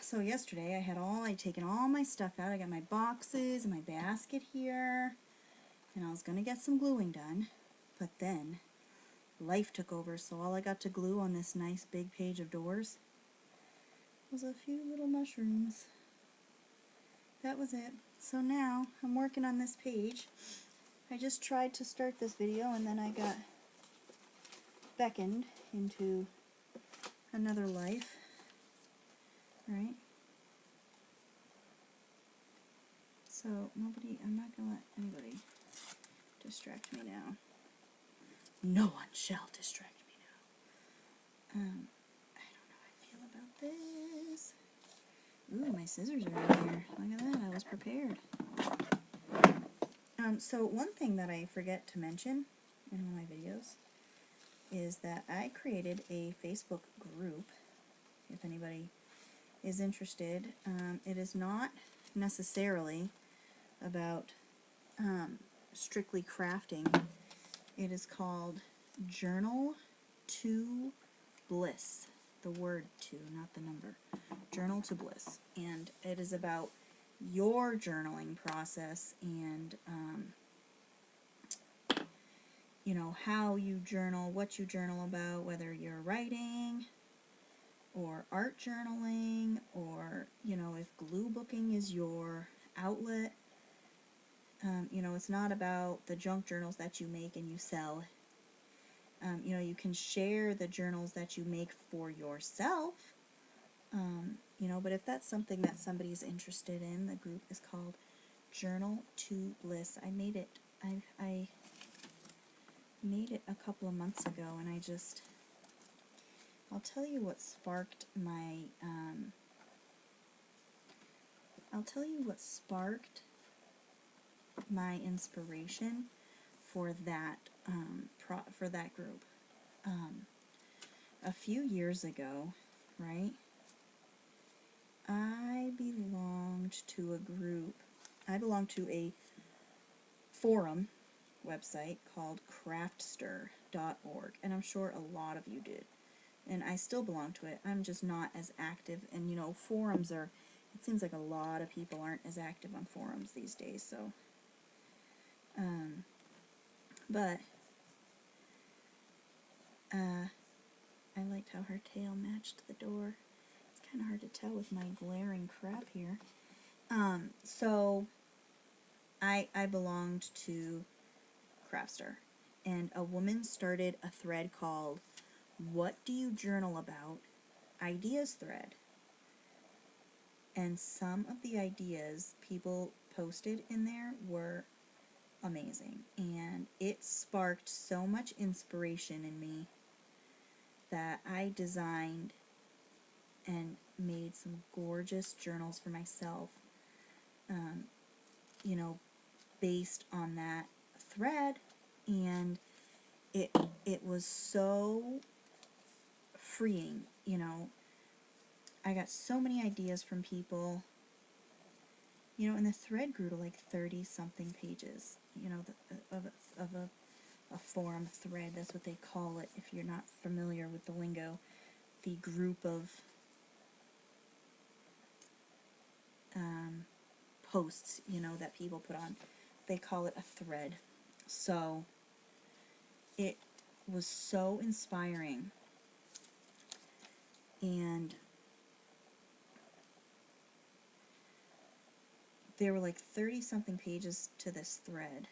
So yesterday I'd taken all my stuff out. I got my boxes and my basket here, and I was going to get some gluing done, but then life took over, so all I got to glue on this nice big page of doors was a few little mushrooms. That was it. So now I'm working on this page. I just tried to start this video and then I got beckoned into another life, right? So I'm not going to let anybody distract me now. No one shall distract me now. I don't know how I feel about this. Ooh, my scissors are in here. Look at that, I was prepared. So one thing that I forget to mention in one of my videos is that I created a Facebook group, if anybody is interested. It is not necessarily about strictly crafting. It is called Journal to Bliss. The word "to," not the number. Journal to Bliss. And it is about your journaling process and, you know, how you journal, what you journal about, whether you're writing or art journaling, or, you know, if glue booking is your outlet. You know, it's not about the junk journals that you make and you sell. You know, you can share the journals that you make for yourself, you know, but if that's something that somebody's interested in, the group is called Journal to Bliss. I made it a couple of months ago, and I'll tell you what sparked my inspiration for that group. A few years ago, right, I belonged to a forum website called craftster.org, and I'm sure a lot of you did, and I still belong to it. I'm just not as active, and you know, forums are, it seems like a lot of people aren't as active on forums these days, so but I liked how her tail matched the door. It's kind of hard to tell with my glaring crap here. So I belonged to Craftster, and a woman started a thread called "What Do You Journal About?" Ideas thread. And some of the ideas people posted in there were amazing, and it sparked so much inspiration in me that I designed and made some gorgeous journals for myself, you know, based on that thread. And it was so freeing, you know. I got so many ideas from people, you know, and the thread grew to like 30-something pages, you know, of a forum thread. That's what they call it if you're not familiar with the lingo. The group of posts, you know, that people put on, they call it a thread. So it was so inspiring, and there were like 30-something pages to this thread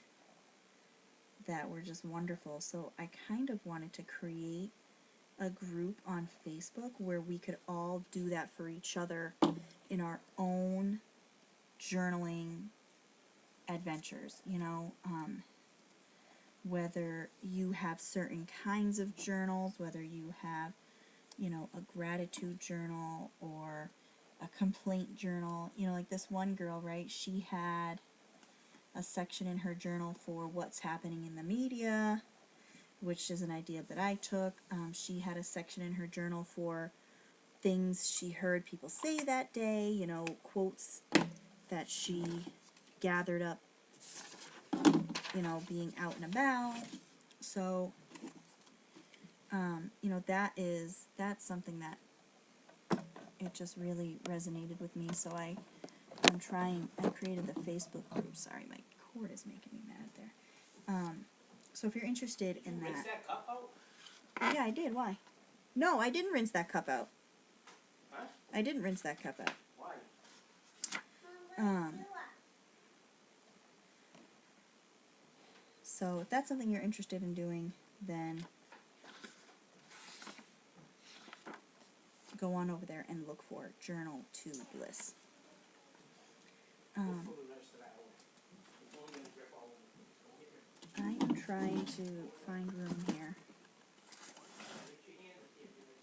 that were just wonderful. So I kind of wanted to create a group on Facebook where we could all do that for each other in our own journaling adventures, you know, whether you have certain kinds of journals, whether you have, you know, a gratitude journal or a complaint journal. You know, like this one girl, right, she had a section in her journal for what's happening in the media, which is an idea that I took. She had a section in her journal for things she heard people say that day, you know, quotes that she gathered up, you know, being out and about. So, you know, that's something that it just really resonated with me, so I created the Facebook group. Sorry, my cord is making me mad there. So if you're interested in that... Rinse that cup out? Yeah, I did. Why? No, I didn't rinse that cup out. Huh? I didn't rinse that cup out. Why? So if that's something you're interested in doing, then go on over there and look for Journal to Bliss. I am trying to find room here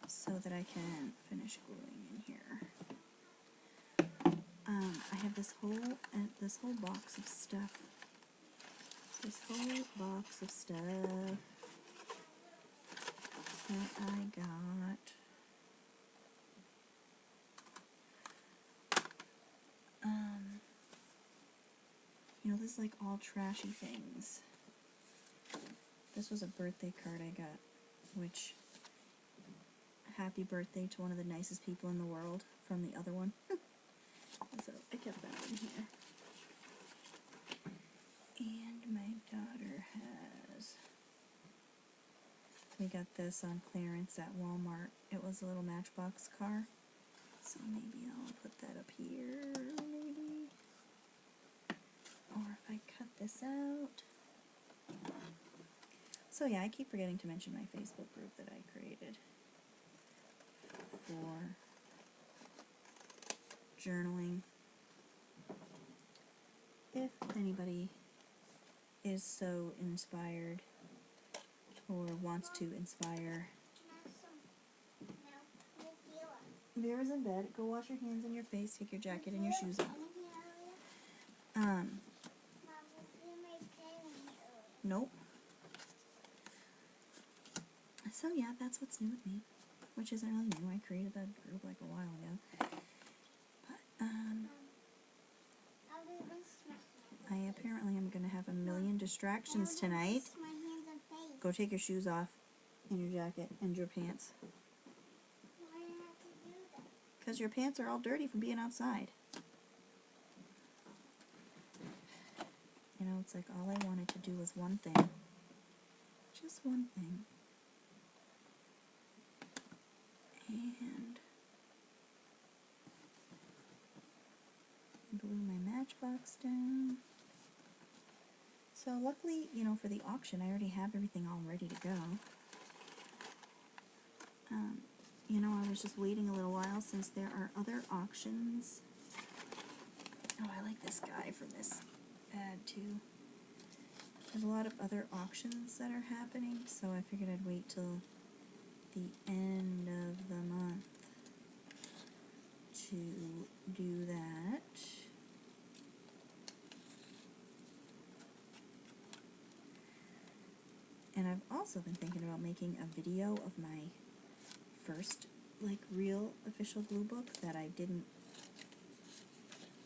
so that I can finish gluing in here. I have this whole box of stuff. This whole box of stuff that I got. You know, this is like all trashy things. This was a birthday card I got, which, happy birthday to one of the nicest people in the world from the other one. So I kept that in here. And my daughter has... We got this on clearance at Walmart. It was a little Matchbox car. So maybe I'll put that up here, maybe. Or if I cut this out. So yeah, I keep forgetting to mention my Facebook group that I created for journaling. If anybody is so inspired or wants to inspire. Vera's in bed. Go wash your hands and your face, take your jacket and your shoes off. Nope. So yeah, that's what's new with me, which isn't really new. I created that group like a while ago. But I apparently am going to have a million distractions tonight. Go take your shoes off and your jacket and your pants. Why do you have to do that? Because your pants are all dirty from being outside. You know, it's like all I wanted to do was one thing. Just one thing. And glue my Matchbox down. So luckily, you know, for the auction, I already have everything all ready to go. You know, I was just waiting a little while since there are other auctions. Oh, I like this guy from this ad too. There's a lot of other auctions that are happening, so I figured I'd wait till the end of the month to do that. And I've also been thinking about making a video of my first, like, real official glue book that I didn't,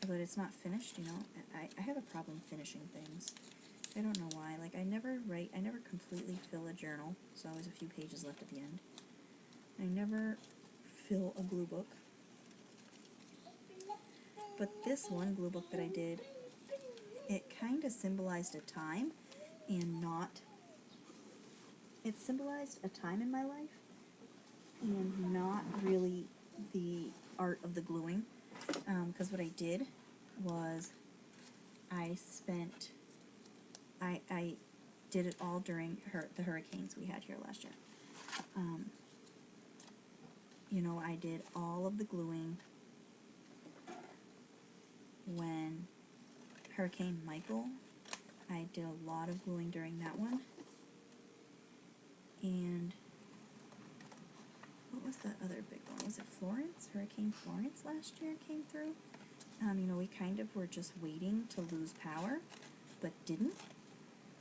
but it's not finished, you know. I have a problem finishing things. I don't know why. Like, I never completely fill a journal, so always a few pages left at the end. I never fill a glue book. But this one glue book that I did, it kind of symbolized a time and not... It symbolized a time in my life and not really the art of the gluing. Because what I did was I did it all during the hurricanes we had here last year. You know, I did all of the gluing when Hurricane Michael, I did a lot of gluing during that one. And what was the other big one? Was it Florence? Hurricane Florence last year came through. You know, we kind of were just waiting to lose power, but didn't.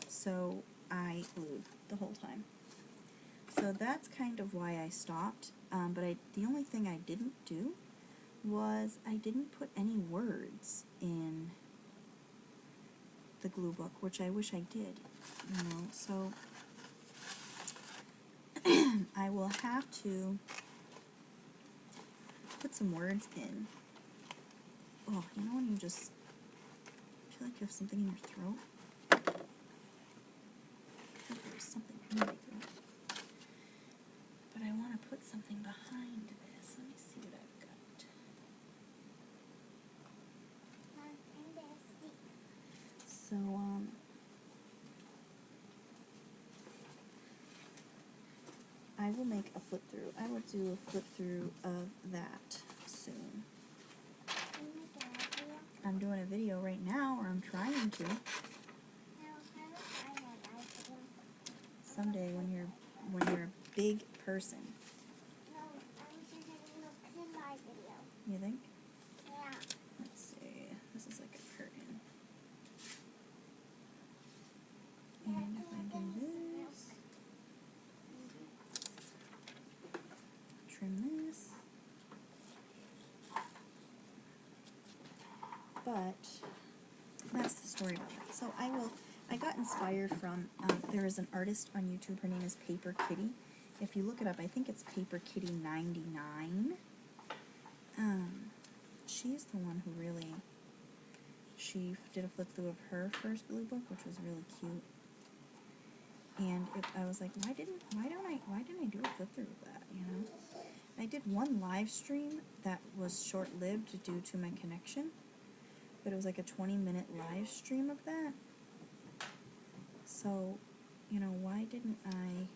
So I glued the whole time. So that's kind of why I stopped. But the only thing I didn't do was I didn't put any words in the glue book, which I wish I did. You know, so I will have to put some some words in. Oh, you know when you just feel like you have something in your throat? I feel like there's something in my throat. But I want to put something behind this. Let me see what I've got. So, I will make a flip through. I will do a flip through of that soon. I'm doing a video right now, or I'm trying to. Someday when you're a big person. You think? Yeah. Let's see. This is like a curtain. And if I do this, trim this. But that's the story about that. So I got inspired from, there is an artist on YouTube, her name is Paper Kitty. If you look it up, I think it's Paper Kitty 99. She's the one who really, she did a flip through of her first blue book, which was really cute. And I was like, why didn't I do a flip through of that, you know? I did one live stream that was short-lived due to my connection, but it was like a 20-minute live stream of that. So, you know, why didn't I?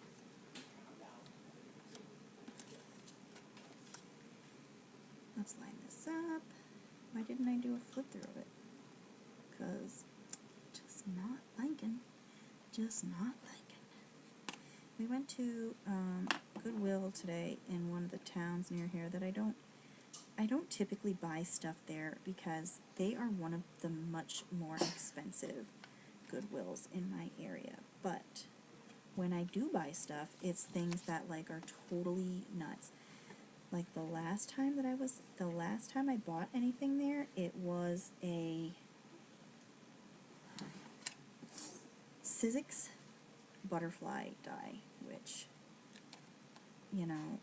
Let's line this up. Why didn't I do a flip through of it? Because just not liking. Just not liking. We went to Goodwill today in one of the towns near here that I don't typically buy stuff there because they are one of the much more expensive Goodwills in my area. But when I do buy stuff, it's things that like are totally nuts. Like the last time I bought anything there, it was a Sizzix butterfly die, which, you know,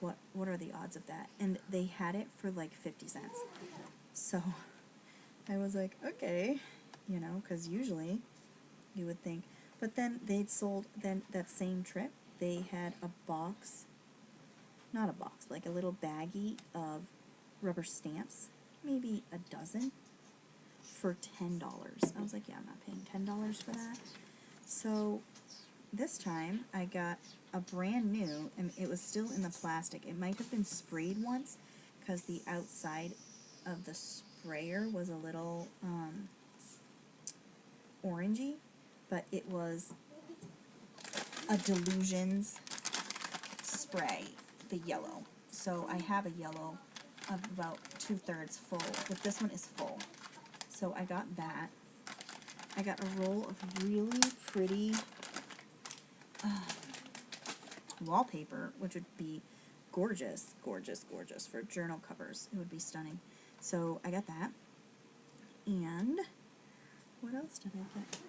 what are the odds of that? And they had it for like 50 cents. So I was like, okay, you know, because usually you would think. But then they'd sold, then that same trip, they had a box, not a box, like a little baggie of rubber stamps, maybe a dozen, for $10. I was like, yeah, I'm not paying $10 for that. So this time I got a brand new, and it was still in the plastic. It might have been sprayed once because the outside of the sprayer was a little orangey, but it was a Delusions spray, the yellow. So I have a yellow of about 2/3 full, but this one is full. So I got that. I got a roll of really pretty wallpaper, which would be gorgeous, gorgeous, gorgeous for journal covers. It would be stunning. So I got that. And what else did I get?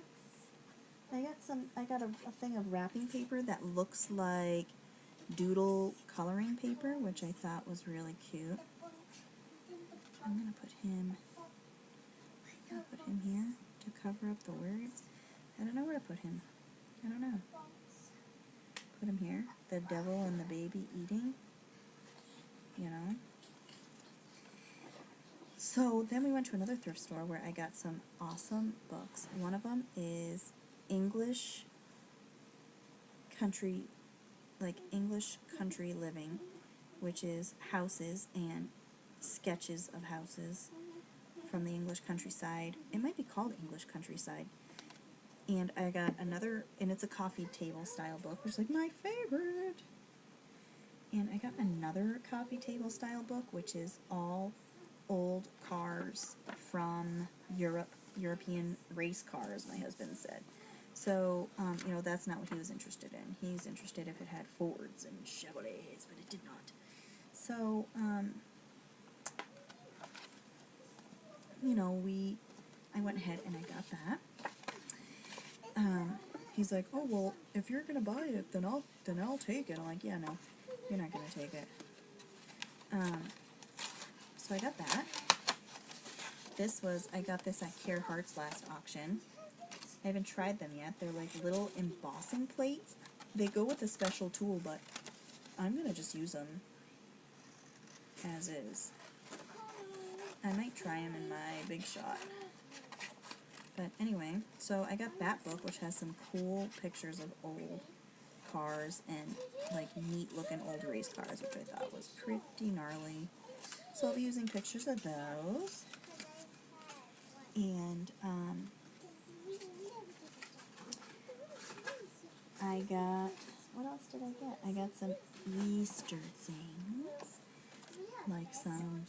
I got a thing of wrapping paper that looks like doodle coloring paper, which I thought was really cute. I'm gonna put him here to cover up the words. I don't know where to put him. I don't know. Put him here. The devil and the baby eating. You know. So then we went to another thrift store where I got some awesome books. One of them is English country living, which is houses and sketches of houses from the English countryside. It might be called English countryside. And I got another, and it's a coffee table style book, which is like my favorite. And I got another coffee table style book, which is all old cars from Europe, European race cars, my husband said. So, you know, that's not what he was interested in. He's interested if it had Fords and Chevrolets, but it did not. So, you know, I went ahead and I got that. He's like, oh, well, if you're going to buy it, then I'll take it. I'm like, yeah, no, you're not going to take it. So I got that. I got this at Care Heart's last auction. I haven't tried them yet. They're like little embossing plates. They go with a special tool, but I'm gonna just use them as is. I might try them in my Big Shot. But anyway, so I got that book, which has some cool pictures of old cars and like neat looking old race cars, which I thought was pretty gnarly. So I'll be using pictures of those. And I got, what else did I get? I got some Easter things, like some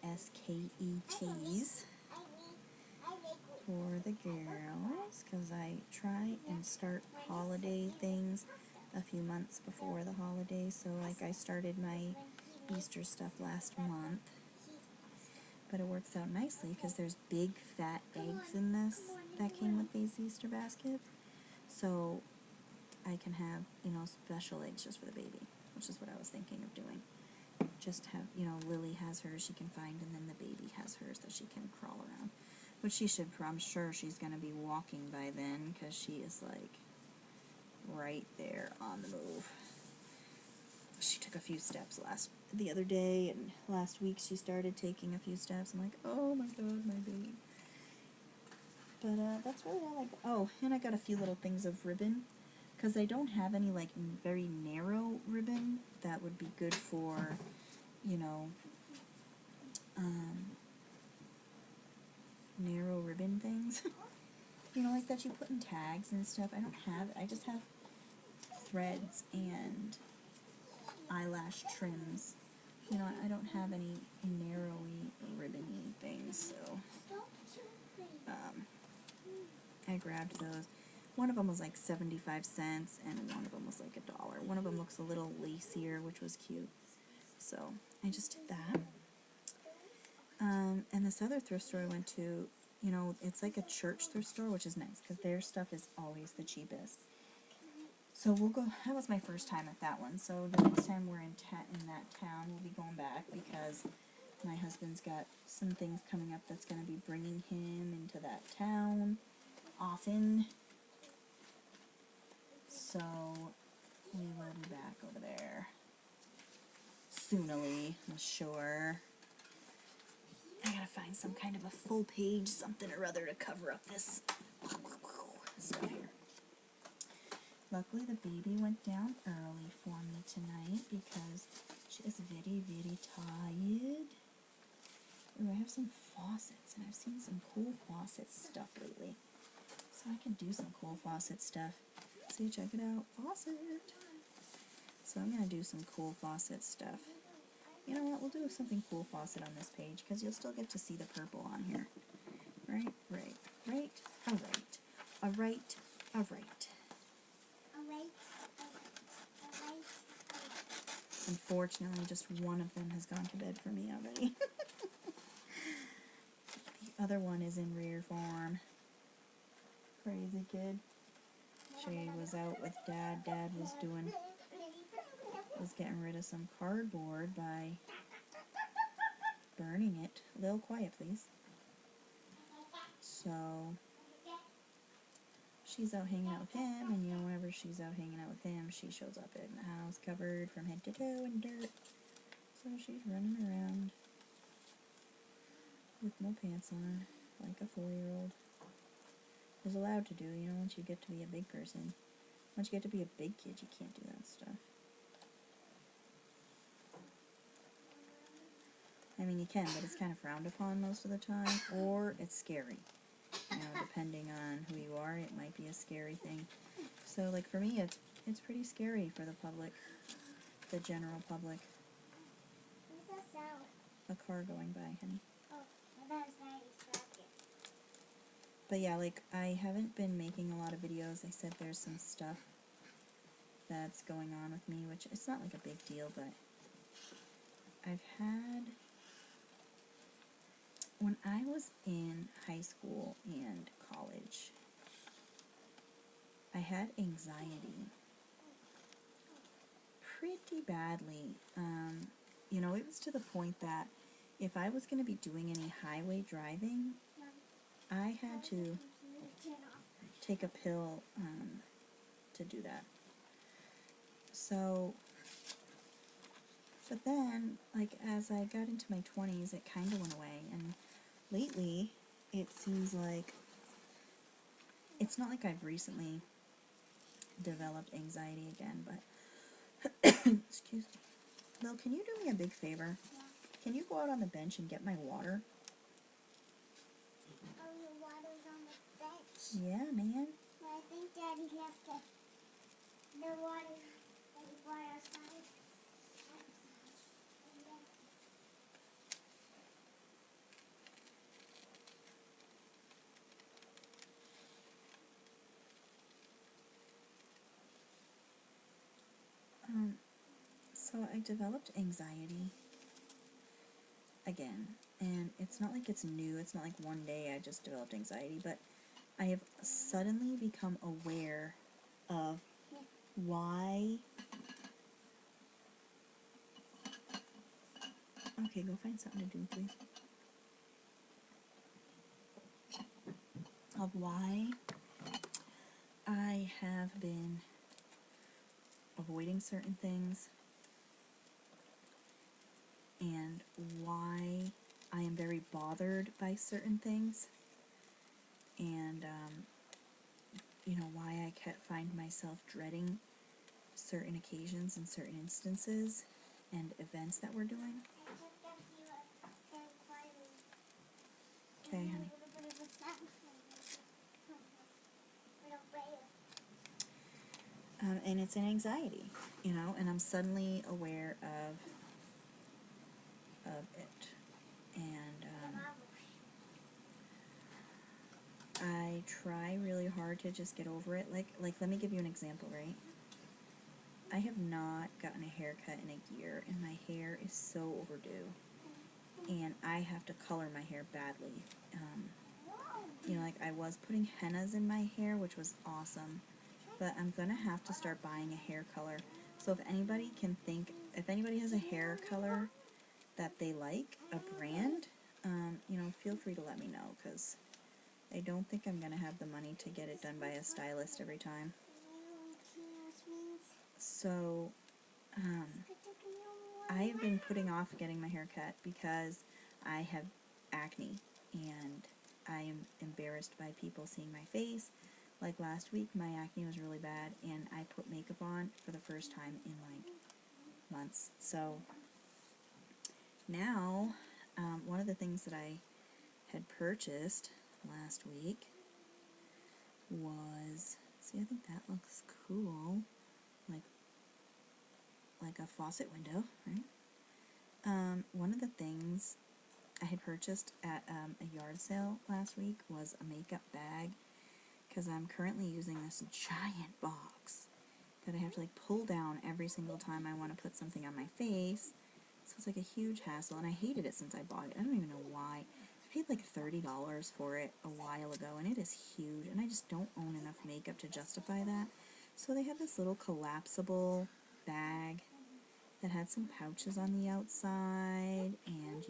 baskets for the girls, because I try and start holiday things a few months before the holidays. So like I started my Easter stuff last month, but it works out nicely because there's big fat eggs in this that came with these Easter baskets. So I can have, special eggs just for the baby, which is what I was thinking of doing. Just have, Lily has hers she can find, and then the baby has hers that she can crawl around. Which she should, I'm sure she's going to be walking by then, because she is, like, right there on the move. She took a few steps the other day, and last week she started taking a few steps. I'm like, oh my god, my baby. But that's really all I got. Oh, and I got a few little things of ribbon, because I don't have any, like, very narrow ribbon that would be good for, narrow ribbon things. Like that you put in tags and stuff. I don't have it. I just have threads and eyelash trims. I don't have any narrowy, ribbony things, so I grabbed those. One of them was like 75 cents, and one of them was like $1. One of them looks a little lacier, which was cute. So I just did that. And this other thrift store I went to, it's like a church thrift store, which is nice, because their stuff is always the cheapest. So we'll go, that was my first time at that one, so the next time we're in that town, we'll be going back, because my husband's got some things coming up that's going to be bringing him into that town often. So we will be back over there soonly, I'm sure. I gotta find some kind of a full page something or other to cover up this stuff here. Luckily the baby went down early for me tonight because she is very, very tired. Ooh, I have some faucets, and I've seen some cool faucet stuff lately. So I can do some cool faucet stuff. See, check it out, faucet. So I'm gonna do some cool faucet stuff. You know what, we'll do something cool faucet on this page, because you'll still get to see the purple on here. Right, alright. Unfortunately, just one of them has gone to bed for me already. The other one is in rear form. Crazy kid. She was out with Dad. Dad was getting rid of some cardboard by burning it. A little quiet, please. So she's out hanging out with him, and whenever she's out hanging out with him, she shows up in the house covered from head to toe in dirt. So she's running around with no pants on, like a 4-year-old is allowed to do, once you get to be a big person. Once you get to be a big kid, you can't do that stuff. I mean, you can, but it's kind of frowned upon most of the time, or it's scary. Depending on who you are, it might be a scary thing. So, like, for me, it's pretty scary for the public, the general public. What's that sound? A car going by, honey. Oh, that was nice. But yeah, like, I haven't been making a lot of videos. I said there's some stuff that's going on with me, which it's not like a big deal, but I've had, when I was in high school and college, I had anxiety pretty badly. you know, it was to the point that if I was going to be doing any highway driving, I had to take a pill to do that. So, but then, like, as I got into my 20s, it kind of went away, and lately, it seems like, it's not like I've recently developed anxiety again, but, excuse me. Lil, can you do me a big favor? Yeah. Can you go out on the bench and get my water? Oh, the water's on the bench. Yeah, man. But I think Daddy left the water outside. So I developed anxiety again, and it's not like it's new, it's not like one day I just developed anxiety, but I have suddenly become aware of why... Okay, go find something to do, please. Of why I have been avoiding certain things, and why I am very bothered by certain things, and you know, why I can't find myself dreading certain occasions and certain instances and events that we're doing. Okay, honey. And it's an anxiety, you know, and I'm suddenly aware of it. And I try really hard to just get over it. Like, let me give you an example, right? I have not gotten a haircut in a year, and my hair is so overdue. And I have to color my hair badly. You know, like, I was putting hennas in my hair, which was awesome, but I'm gonna have to start buying a hair color. So if anybody if anybody has a hair color that they like, a brand, you know, feel free to let me know, because I don't think I'm gonna have the money to get it done by a stylist every time. So, I have been putting off getting my hair cut because I have acne, and I am embarrassed by people seeing my face. Like last week, my acne was really bad, and I put makeup on for the first time in like months. So now, one of the things that I had purchased last week was, see, I think that looks cool, like a faucet window, right? One of the things I had purchased at a yard sale last week was a makeup bag, because I'm currently using this giant box that I have to like pull down every single time I want to put something on my face. So it's like a huge hassle, and I hated it since I bought it. I don't even know why. I paid like $30 for it a while ago, and it is huge, and I just don't own enough makeup to justify that. So they had this little collapsible bag that had some pouches on the outside, and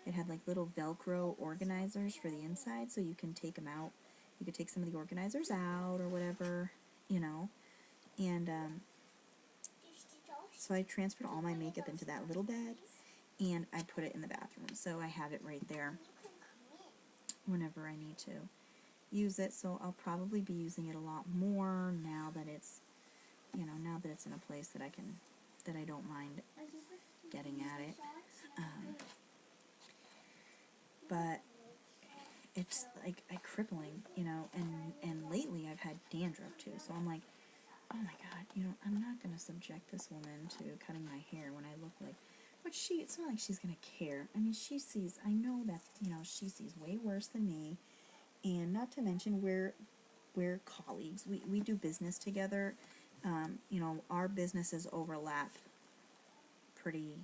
it had like little Velcro organizers for the inside, so you can take them out. You could take some of the organizers out or whatever, you know. And so I transferred all my makeup into that little bag, and I put it in the bathroom. So I have it right there whenever I need to use it. So I'll probably be using it a lot more now that it's, you know, now that it's in a place that I don't mind getting at it. But it's like crippling, you know, and lately I've had dandruff too, so I'm like, oh my god, you know, I'm not going to subject this woman to cutting my hair when I look like, but it's not like she's going to care. I mean, I know that, you know, she sees way worse than me, and not to mention we're colleagues, we do business together, you know, our businesses overlap pretty,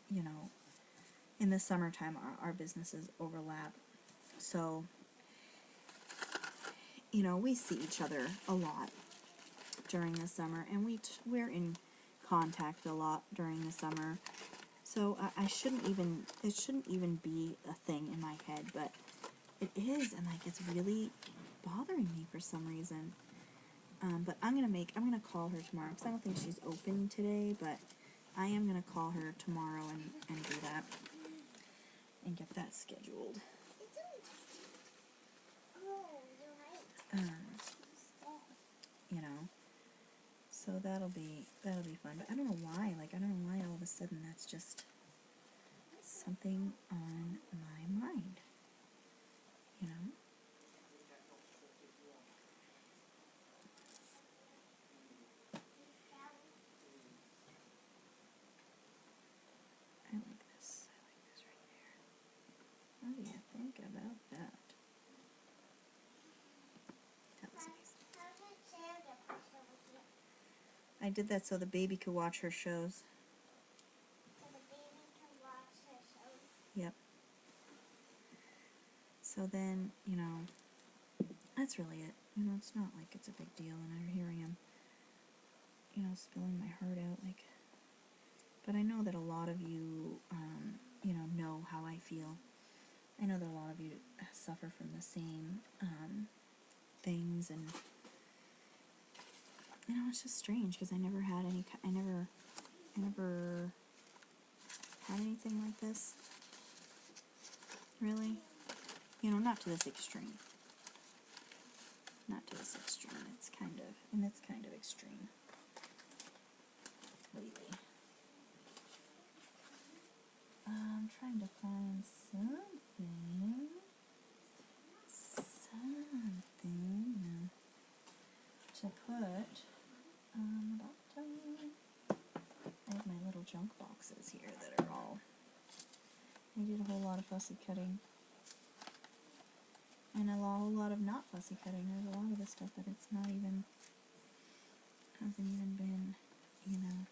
you know, in the summertime our businesses overlap, so, you know, we see each other a lot during the summer, and we're in contact a lot during the summer. So I shouldn't even, it shouldn't even be a thing in my head, but it is, and like it's really bothering me for some reason. But I'm gonna call her tomorrow, because I don't think she's open today, but I am gonna call her tomorrow and do that, and get that scheduled. Oh, you're right. You know, so that'll be fun. But I don't know why, like I don't know why all of a sudden that's just something on my mind, you know? I like this. I like this right there. What do you think about that? That was nice. I did that so the baby could watch her shows. So the baby can watch her shows. Yep. So then, you know, that's really it. You know, it's not like it's a big deal, and here I am, you know, spilling my heart out, like, but I know that a lot of you, you know how I feel. I know that a lot of you suffer from the same, things, and, you know, it's just strange, because I never had had anything like this, really, you know, not to this extreme. Not to this extreme. It's kind of extreme lately. I'm trying to find something to put on the bottom. I have my little junk boxes here that are all, I did a whole lot of fussy cutting. And a whole lot of not fussy cutting. There's a lot of this stuff that it's not even, hasn't even been, you know.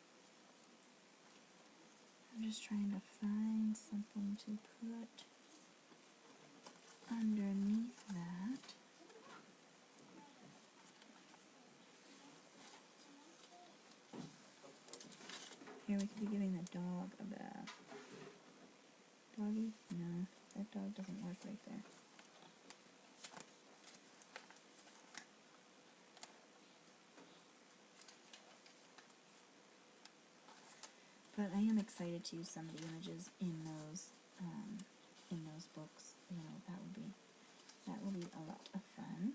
I'm just trying to find something to put underneath that. Here, we could be giving the dog a bath. Doggy? No, that dog doesn't work right there. But I am excited to use some of the images in those books. You know, that will be a lot of fun.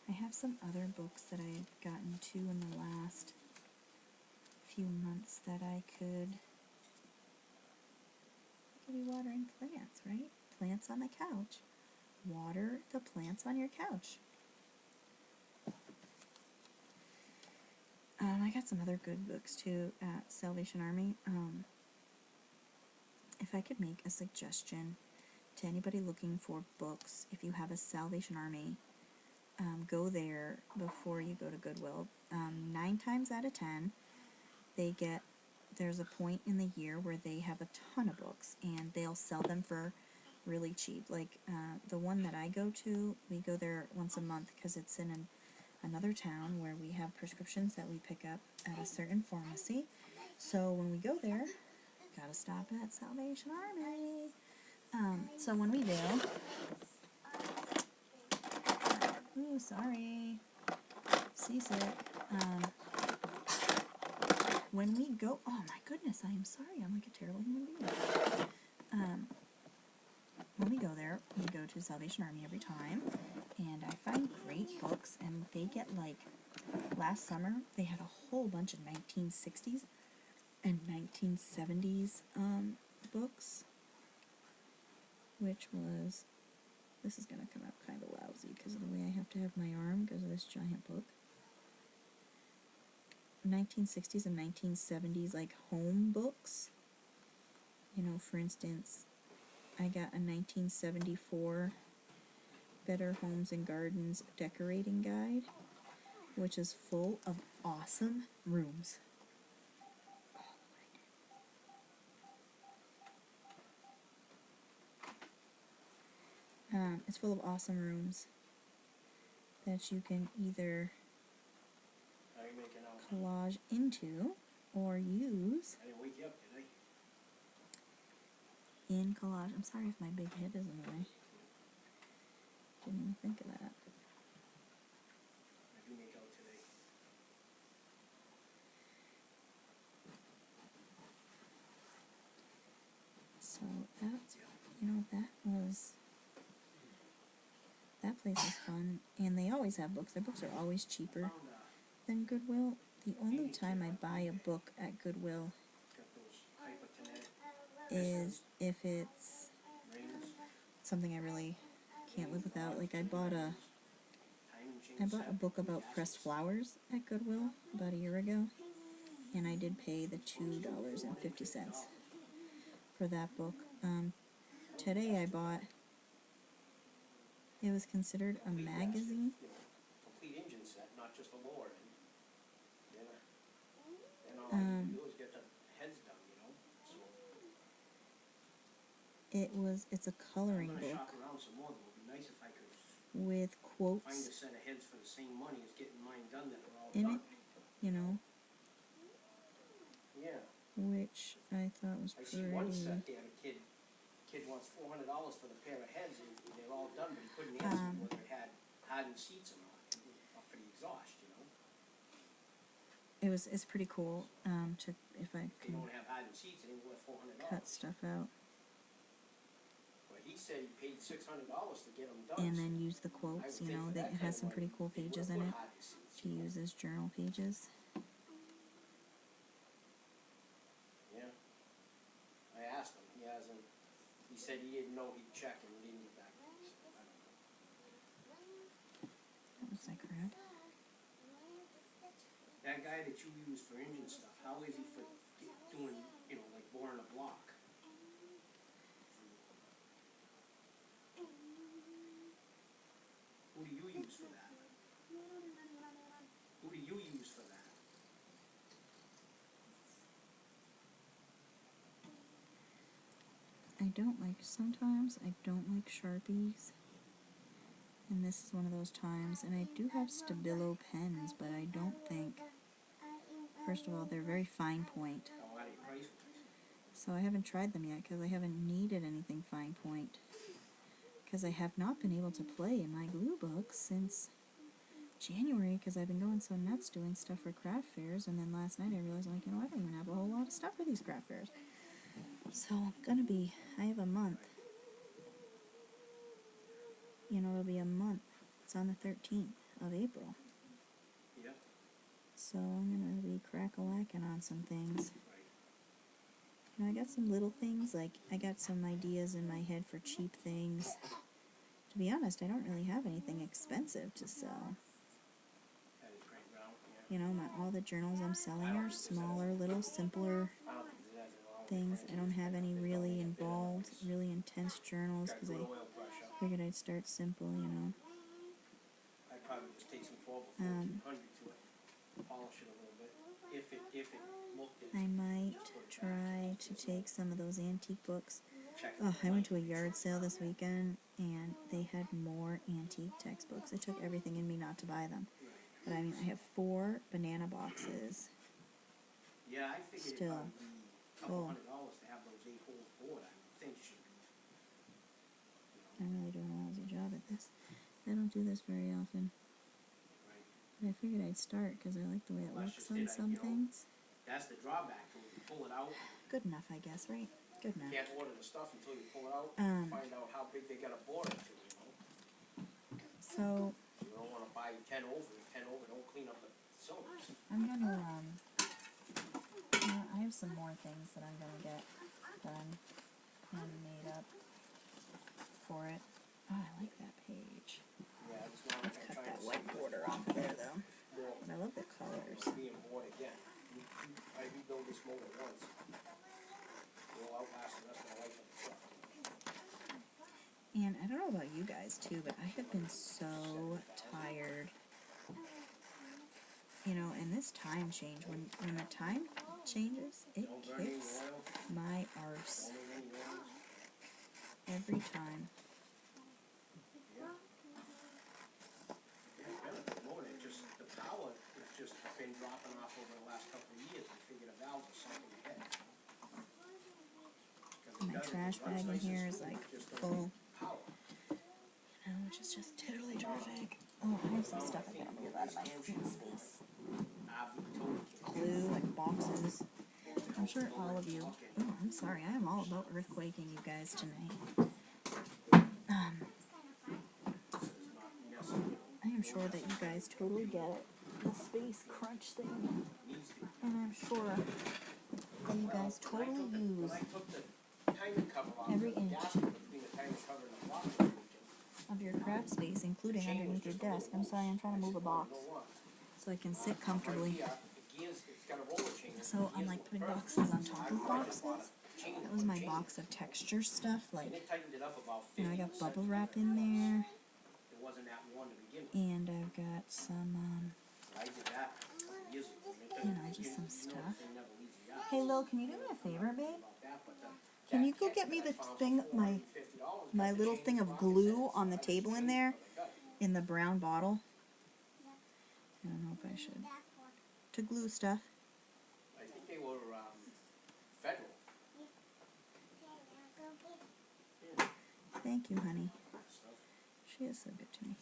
I have some other books that I've gotten to in the last few months that I could be watering plants, right? Plants on the couch. Water the plants on your couch. I got some other good books too at Salvation Army. If I could make a suggestion to anybody looking for books, if you have a Salvation Army, go there before you go to Goodwill. 9 times out of 10, there's a point in the year where they have a ton of books, and they'll sell them for really cheap. Like the one that I go to, we go there once a month because it's in another town where we have prescriptions that we pick up at a certain pharmacy. So when we go there, gotta stop at Salvation Army. So when we do, ooh, sorry, seasick. When we go, oh my goodness, I am sorry, I'm like a terrible human being. When we go there, we go to Salvation Army every time, and I find great books, and they get like, last summer, they had a whole bunch of 1960s and 1970s books, which was, this is going to come out kind of lousy because of the way I have to have my arm because of this giant book. 1960s and 1970s like home books. You know, for instance, I got a 1974 Better Homes and Gardens Decorating Guide, which is full of awesome rooms. It's full of awesome rooms that you can either How are you making out? collage into or use I didn't wake you up, did I? in collage. I'm sorry if my big head is in the way. Didn't even think of that. How do you make out today? So that's, that place is fun, and they always have books. Their books are always cheaper Found than Goodwill. The only time I buy a book at Goodwill got those hyperkinetic is if it's rings, something I really can't live without. Like I bought a book about pressed flowers at Goodwill about a year ago, and I did pay the $2.50 for that book. Today I bought, it was considered a magazine. Complete engine set, not just a lower end. Then all I need to do is get the heads done, So It's a coloring I'm gonna book shop around some more. Though it'd be nice if I could with find quotes a set of heads for the same money as getting mine done that are all in done. it, you know, Yeah. which I thought was I see one pretty. set there, the kid wants $400 for the pair of heads, and they're all done, but he couldn't answer me whether it had hardened seats or not, for the exhaust, It's pretty cool. If I If they can don't have hardened seats, it ain't worth $400. cut stuff out But he said he paid $600 to get them done. and then use the quotes, I would think for that that it kind has of some money, pretty cool they pages would've in put it hardened seats, to use as journal pages. Yeah. I asked him. He hasn't. He said he didn't know he'd check and he didn't get back to me. So I don't know. That looks like crap. That guy that you use for engine stuff, how is he for doing, like boring a block? Who do you use for that? Who do you use for that? Sometimes I don't like Sharpies, and this is one of those times. And I do have Stabilo pens, but I don't think, first of all, they're very fine point, How are they priced? so I haven't tried them yet because I haven't needed anything fine point, because I have not been able to play in my glue books since January, because I've been going so nuts doing stuff for craft fairs. And then last night I realized, I don't even have a whole lot of stuff for these craft fairs. So I have a month. It'll be a month. It's on the 13th of April. Yeah. So I'm gonna be crack-a-lacking on some things. Right. I got some little things, like I got some ideas in my head for cheap things. To be honest, I don't really have anything expensive to sell. That is great round, yeah. All the journals I'm selling are smaller, little, simpler I don't think there's anything wrong with things. it. I don't have any really involved, really intense journals, Got because good I oil brush up. figured I'd start simple, I'd probably just take some 12 or 1400 to it, polish it a little bit. If it looked at I might try to take some of those antique books. check. I went to a yard sale this weekend, and they had more antique textbooks. It took everything in me not to buy them. But I have 4 banana boxes. Yeah, I figured Still it would be a couple $100 to have those 8-hole board. I would think should be. I'm really doing a lousy job at this. I don't do this very often. Right. But I figured I'd start because I like the way it Well, looks on some things. That's the drawback to it. You pull it out. Good enough, I guess, right? Good enough. Can't order the stuff until you pull it out and find out how big they got a board into, So You don't want to buy 10 over. 10 over don't clean up the cylinders. I'm gonna I have some more things that I'm gonna get done and made up for it. Oh, I like that page. Yeah, it's not Let's like I'm cut trying that to white save border off there, though. But I love the colors. being bored again. I rebuild this motor once. It'll outlast the rest of my life in the truck. And I don't know about you guys too, but I have been so tired. And this time change, when the time changes, it Don't burn any kicks oil. my arse Don't make any noise. every time. Yeah, the motor, the power has just been trash bag in here is like full, Power. which is just totally terrific. Oh, I have some stuff I gotta move out of my food space. Glue, like boxes. I'm sure all of you. Oh, I'm sorry. I am all about earthquaking you guys tonight. I am sure that you guys totally get it. The space crunch thing. And I'm sure that you guys totally use every inch of your craft space, including underneath your desk. I'm sorry, I'm trying to move a box so I can sit comfortably. So I'm like putting boxes on top of boxes. That was my box of texture stuff. Like, you know, I got bubble wrap in there. And I've got some, you know, just some stuff. Hey, Lil, can you do me a favor, babe? Can you go get me the thing, my little thing of glue on the table in there, in the brown bottle? I don't know if I should. To glue stuff. I think they were federal. Thank you, honey. She is so good to me.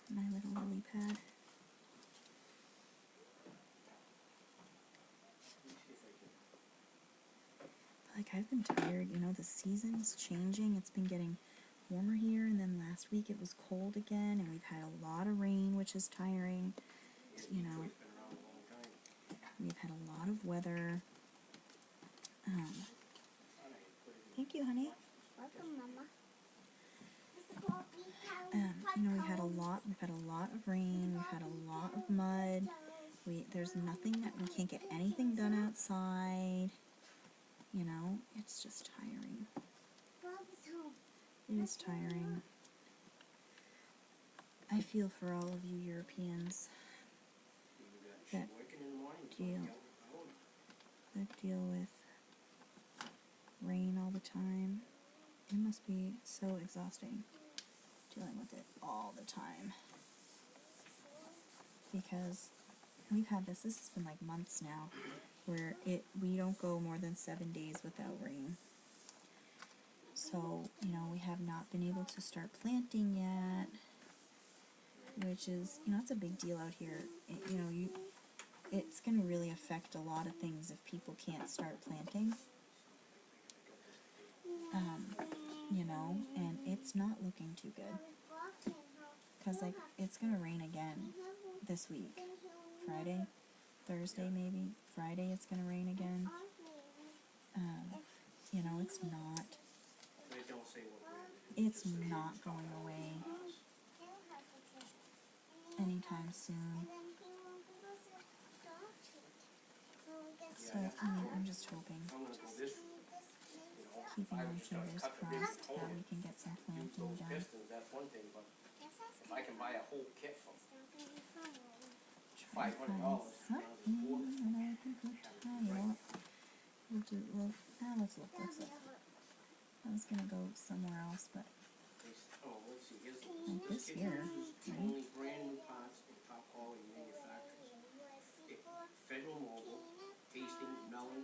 My little lily pad. Like, I've been tired, you know, the season's changing. It's been getting warmer here, and then last week it was cold again, and we've had a lot of rain, which is tiring. You know, we've had a lot of weather. Thank you, honey. Welcome, Mama. You know, we've had a lot of rain, we've had a lot of mud. There's nothing that we can't get anything done outside. You know, it's just tiring. It is tiring. I feel for all of you Europeans that deal with rain all the time. It must be so exhausting dealing with it all the time. Because we've had this has been like months now, where we don't go more than 7 days without rain. So, you know, we have not been able to start planting yet, which is, you know, it's a big deal out here. It's going to really affect a lot of things if people can't start planting. You know, and it's not looking too good. Because, like, it's going to rain again this week. Friday, Thursday maybe. Friday it's going to rain again. You know, it's not going away anytime soon. So, I mean, I'm just hoping, keeping my fingers crossed that we can get some planting done. If I can buy a whole kit for Try to find $500, something that I can put tile. Let's look. I was gonna go somewhere else, but like this here, right? only brand new parts and top quality manufacturers. Federal Mobile, Hastings, Mellon,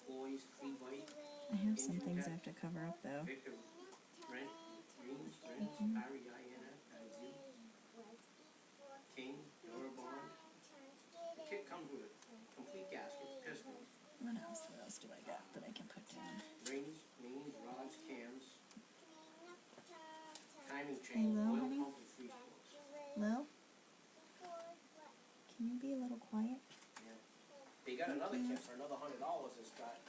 Boys, Cleveland, I have some things I have to cover up though. Victor, Brent, Greens, Ariana, King, Durabond. The kit comes with a complete gasket, pistols, What else do I got that I can put down? rings, mains, rods, cams, timing Hey, chain, Lil, oil honey? pump, and freeze balls. Lil, can you be a little quiet? Yeah. They got another kit for another $100. It's got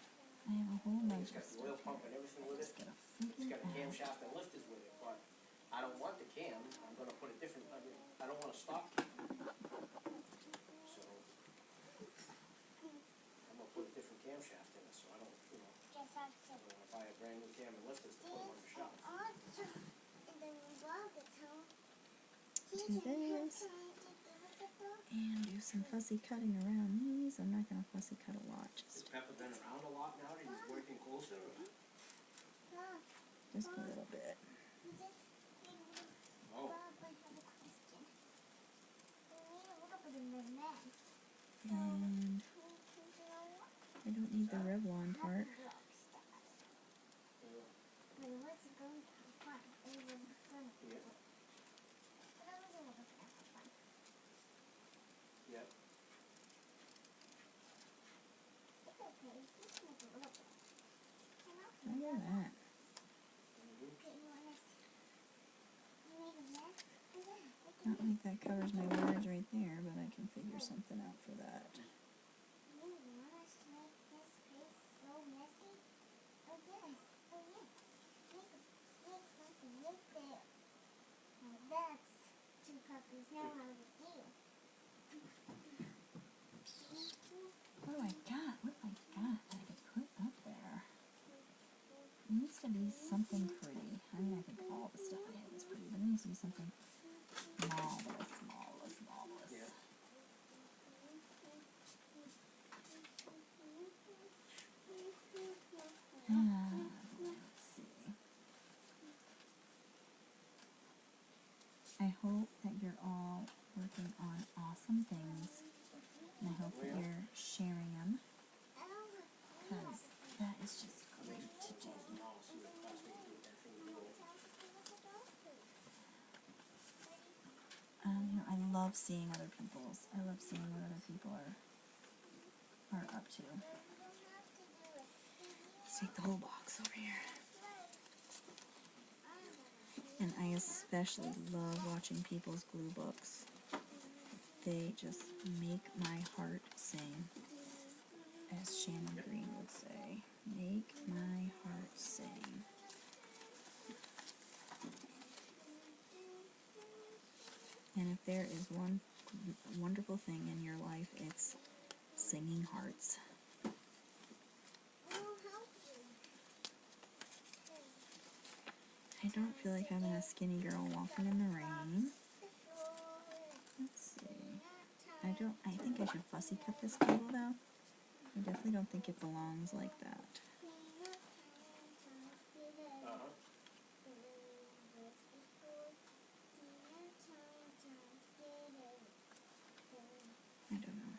I have a whole bunch It's got of the oil stuff pump here. and everything with it. Just get a It's freaking got a ad. camshaft and lifters with it, but I don't want the cam. I'm gonna put a different, I don't want to stop cam. So, I'm gonna put a different camshaft in it, so I don't, you know, I'm gonna buy a brand new cam and lifters to put them on the shop. Do this. And do some fussy cutting around these. I'm not gonna fussy cut a lot, Has just Pepper been around a lot now that he's working closer? Or? a little bit. Oh, And I don't need the Revlon part. Look at that. Okay, you want us? You made a mess? Oh, yeah. I don't think that covers my words right there, but I can figure something out for that. You want us to make this place so messy? Oh, yes. Oh, yes. Make something with it. Now that's two puppies know how to do. What do I got? What have I got that I could put up there? It needs to be something pretty. I mean, I think all the stuff I have is pretty, but it needs to be something marvelous, marvelous, marvelous. Yeah. Let's see. I hope that you're all working on awesome things, and I hope that you're sharing them, because that is just great to do. I'll see what class they can do with that thing. You know, I love seeing other people's. I love seeing what other people are up to. Let's take the whole box over here. And I especially love watching people's glue books. They just make my heart sing, as Shannon Green would say. Make my heart sing. And if there is one wonderful thing in your life, it's singing hearts. I don't feel like having a skinny girl walking in the rain. Let's see. I think I should fussy cut this cable though. I definitely don't think it belongs like that. Uh-huh. I don't know.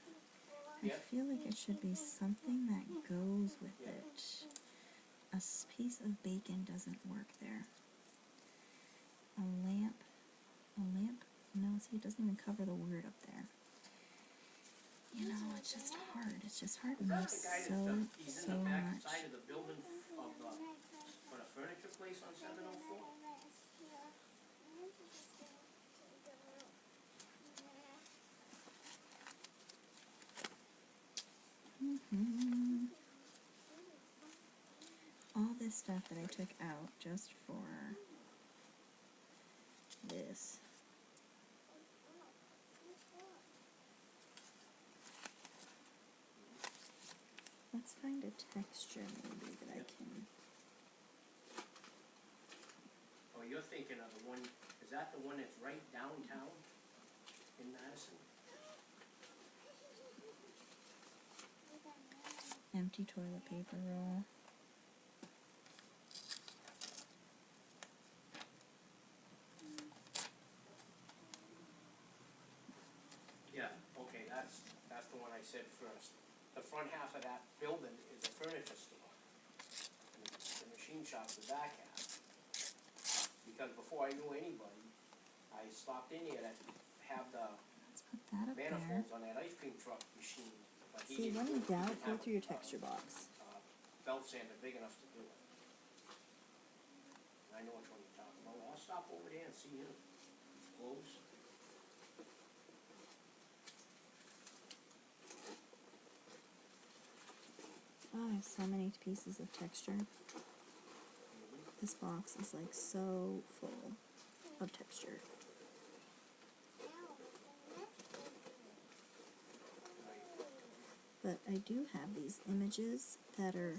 I Yep. feel like it should be something that goes with it. A piece of bacon doesn't work there. A lamp, no, see, it doesn't even cover the word up there. You know, it's just hard. It's just hard to Is move that the guy so he's in the back much. side of the building for the furniture place on 704? All this stuff that I took out just for this. Let's find a texture maybe that I can. Oh, you're thinking of the one, is that the one that's right downtown in Madison? Empty toilet paper roll. Yeah, okay, that's the one I said first. The front half of that building is a furniture store. And the machine shop's the back half. Because before I knew anybody, I stopped in here to have the Let's put that up there. manifolds on that ice cream truck machine. But See, when in doubt, go through your texture box. Belt sander big enough to do it. I know which one you're talking about. I'll stop over there and see him. It's close. Oh, I have so many pieces of texture. This box is like so full of texture. But I do have these images that are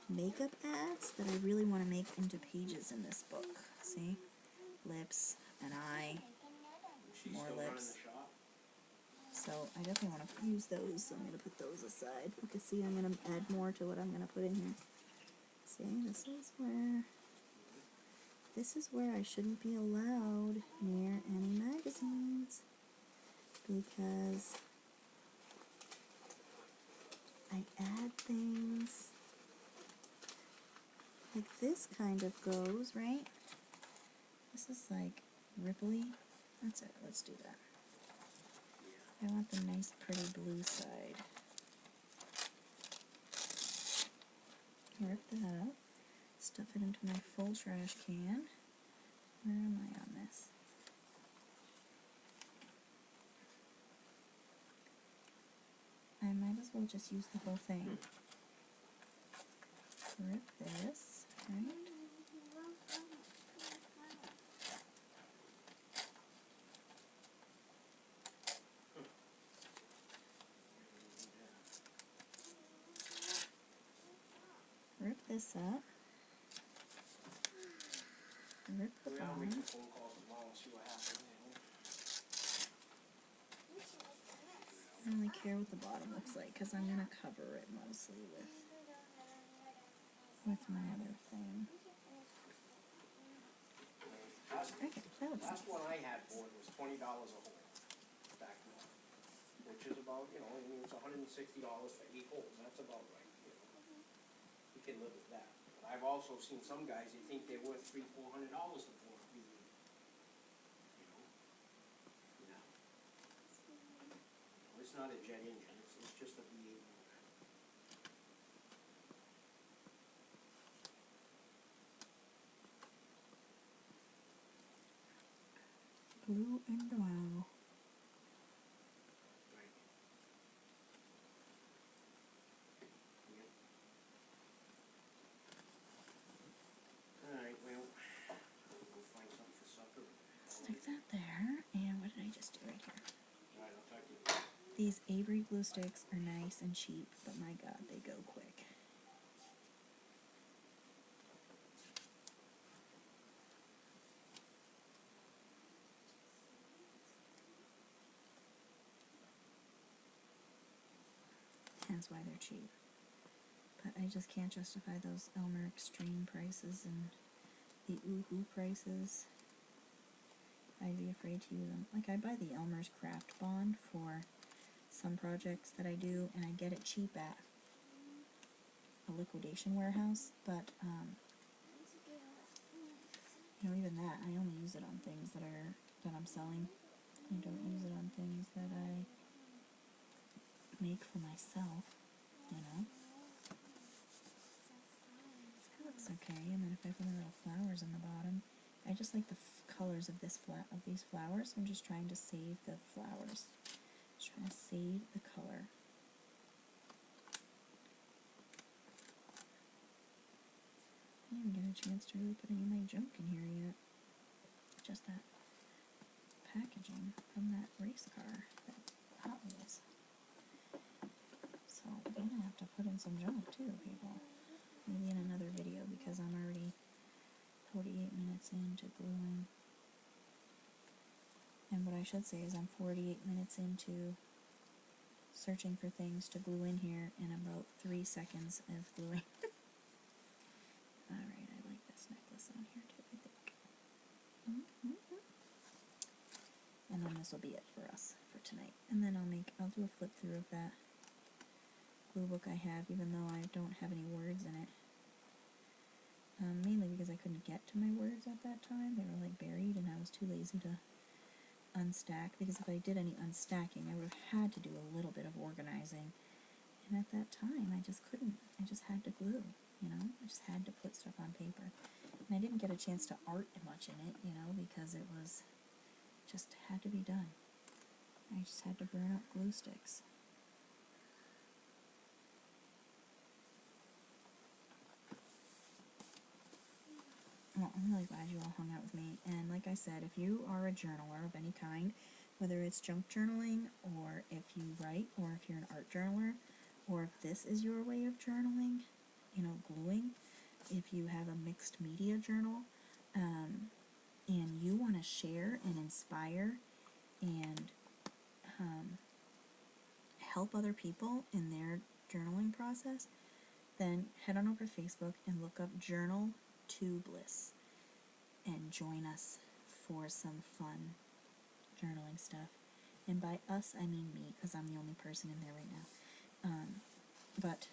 makeup ads that I really want to make into pages in this book. See? Lips, an eye, She's more still running lips. the shop. So I definitely want to use those, so I'm going to put those aside. Okay, see, I'm going to add more to what I'm going to put in here. See, this is where I shouldn't be allowed near any magazines, because I add things like this kind of goes, right? This is like ripply. That's it, let's do that. I want the nice pretty blue side. rip that up, stuff it into my full trash can. Where am I on this? I might as well just use the whole thing. Rip this, right? Rip this up. Rip the Well, I'll make bottom. a phone call tomorrow and see what happens, I don't really care what the bottom looks like because I'm gonna cover it mostly with my other thing. Okay, that looks Last nice. one I had for it was $20 a hole back then, which is about, you know, I mean, it's $160 for 8 holes, that's about right, you know. You can live with that. But I've also seen some guys, they think they're worth $300-400 to pour a few, you know. No. It's not a jet engine, it's just a V8 motor. Glue and wow. Right. Yep. Alright, well, we'll go find something for supper. Stick that there, and what did I just do right here? Alright, I'll talk to you. These Avery glue sticks are nice and cheap, but my god, they go quick. Hence why they're cheap. But I just can't justify those Elmer Extreme prices and the Oohoo prices. I'd be afraid to use them. Like, I buy the Elmer's Craft Bond for some projects that I do, and I get it cheap at a liquidation warehouse, but, you know, even that, I only use it on things that I'm selling. I don't use it on things that I make for myself, you know. That looks okay, and then if I put the little flowers in the bottom, I just like the colors of these flowers. I'm just trying to save the flowers. Just trying to save the color. I didn't even get a chance to really put any of my junk in here yet. Just that packaging from that race car, that Hot Wheels. So I'm gonna have to put in some junk too, people. Maybe in another video because I'm already 48 minutes into gluing. And what I should say is I'm 48 minutes into searching for things to glue in here in about 3 seconds of gluing. Alright, I like this necklace on here too, I think. And then this will be it for us for tonight. And then I'll do a flip through of that glue book I have, even though I don't have any words in it. Mainly because I couldn't get to my words at that time. They were like buried and I was too lazy to unstack, because if I did any unstacking I would have had to do a little bit of organizing. And at that time I just couldn't. I just had to glue, you know? I just had to put stuff on paper. And I didn't get a chance to art much in it, you know, because it was just had to be done. I just had to burn up glue sticks. Well, I'm really glad you all hung out with me. And like I said, if you are a journaler of any kind, whether it's junk journaling, or if you write, or if you're an art journaler, or if this is your way of journaling, you know, gluing, if you have a mixed media journal, and you want to share and inspire and help other people in their journaling process, then head on over to Facebook and look up Journal to Bliss and join us for some fun journaling stuff. And by us, I mean me, because I'm the only person in there right now. But,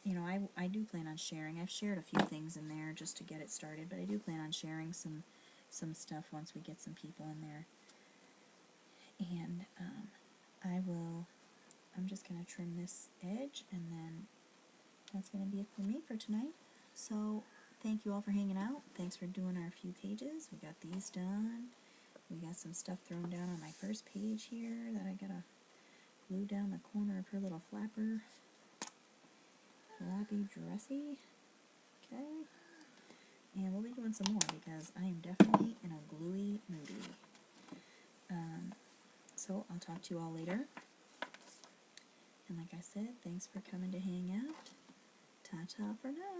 you know, I do plan on sharing. I've shared a few things in there just to get it started, but I do plan on sharing some stuff once we get some people in there. And I'm just going to trim this edge, and then that's going to be it for me for tonight. So, thank you all for hanging out. Thanks for doing our few pages. We got these done. We got some stuff thrown down on my first page here that I gotta glue down the corner of her little flapper. Flappy dressy. Okay. And we'll be doing some more because I am definitely in a gluey moody. So I'll talk to you all later. And like I said, thanks for coming to hang out. Ta-ta for now.